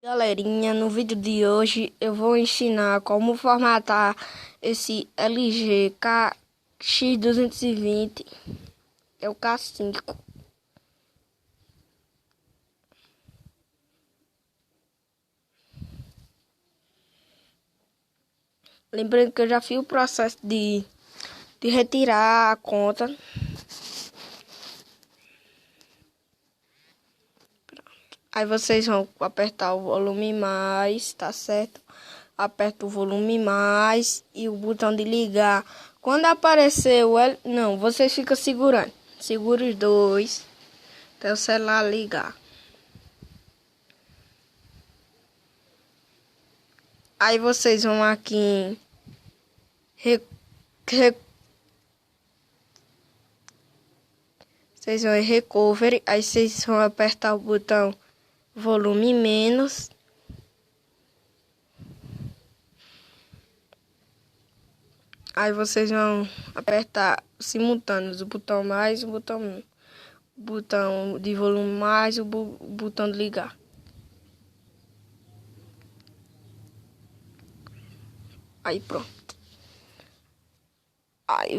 Galerinha, no vídeo de hoje eu vou ensinar como formatar esse LG KX220, é o K5. Lembrando que eu já fiz o processo de retirar a conta. Aí vocês vão apertar o volume mais, tá certo? Aperta o volume mais e o botão de ligar. Quando aparecer o L... Não, vocês ficam segurando. Segura os dois até o celular ligar. Aí vocês vão aqui em vocês vão em Recovery. Aí vocês vão apertar o botão volume menos. Aí vocês vão apertar simultâneos o botão mais, o botão de volume mais, o botão de ligar. Aí pronto. Aí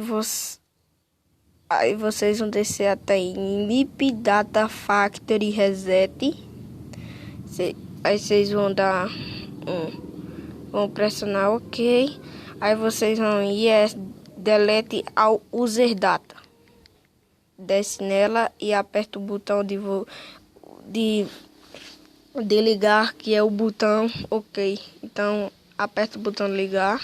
vocês vão descer até em MIP Data Factory Reset. Aí vocês vão dar vão pressionar OK. Aí vocês vão em Yes Delete All User Data. Desce nela e aperta o botão de ligar, que é o botão OK. Então aperta o botão de ligar.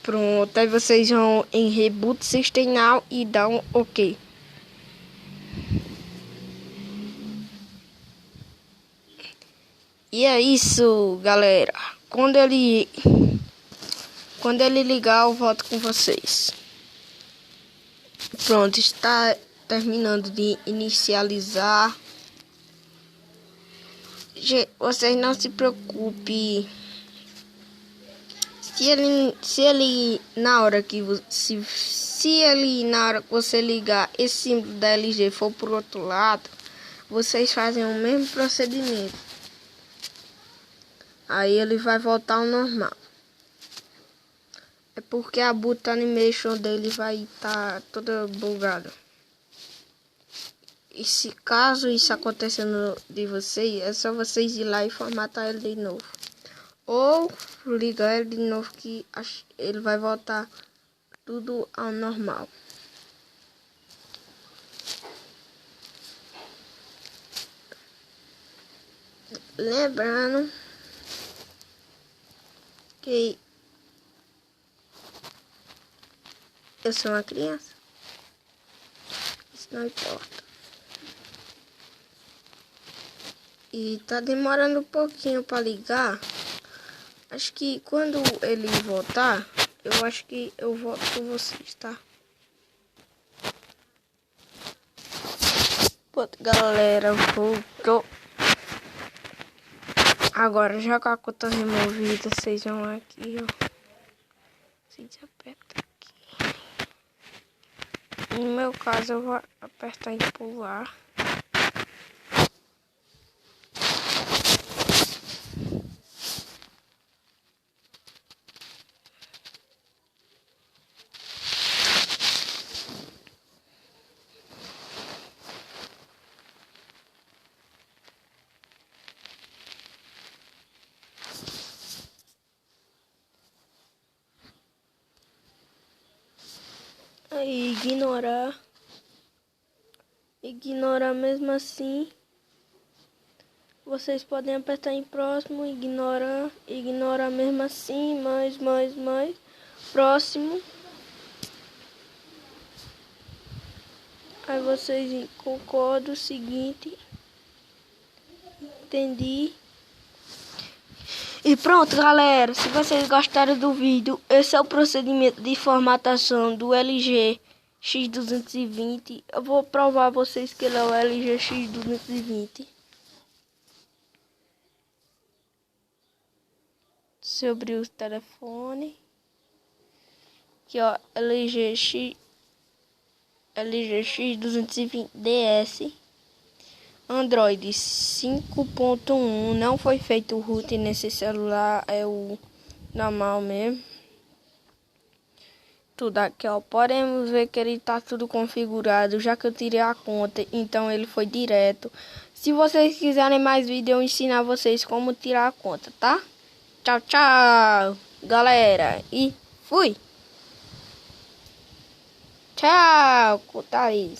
Pronto, aí vocês vão em Reboot System Now e dão OK. E é isso, galera. Quando ele ligar, eu volto com vocês. Pronto, está terminando de inicializar. Vocês não se preocupem. Se ele na hora que você ligar, esse símbolo da LG for pro outro lado, vocês fazem o mesmo procedimento. Aí ele vai voltar ao normal. É porque a boot animation dele vai estar toda bugada. E se caso isso acontecer de vocês, é só vocês ir lá e formatar ele de novo. Ou ligar ele de novo, que ele vai voltar tudo ao normal. Lembrando que eu sou uma criança. Isso não importa. E tá demorando um pouquinho para ligar. Acho que quando ele voltar, eu acho que eu volto com vocês, tá? Pronto, galera, voltou. Agora, já com a conta removida, vocês vão aqui, ó. Vocês apertam aqui. No meu caso, eu vou apertar em pular. Aí, ignorar mesmo assim. Vocês podem apertar em próximo, ignorar mesmo assim, mais, próximo. Aí vocês concordam o seguinte, entendi. E pronto, galera, se vocês gostaram do vídeo, esse é o procedimento de formatação do LG X220. Eu vou provar a vocês que ele é o LG X220. Se eu abrir o telefone, aqui ó, LG X220DS, Android 5.1, não foi feito o root nesse celular, é o normal mesmo. Tudo aqui, ó, podemos ver que ele tá tudo configurado, já que eu tirei a conta, então ele foi direto. Se vocês quiserem mais vídeo, eu ensinar vocês como tirar a conta, tá? Tchau, tchau, galera, e fui! Tchau, Thaís.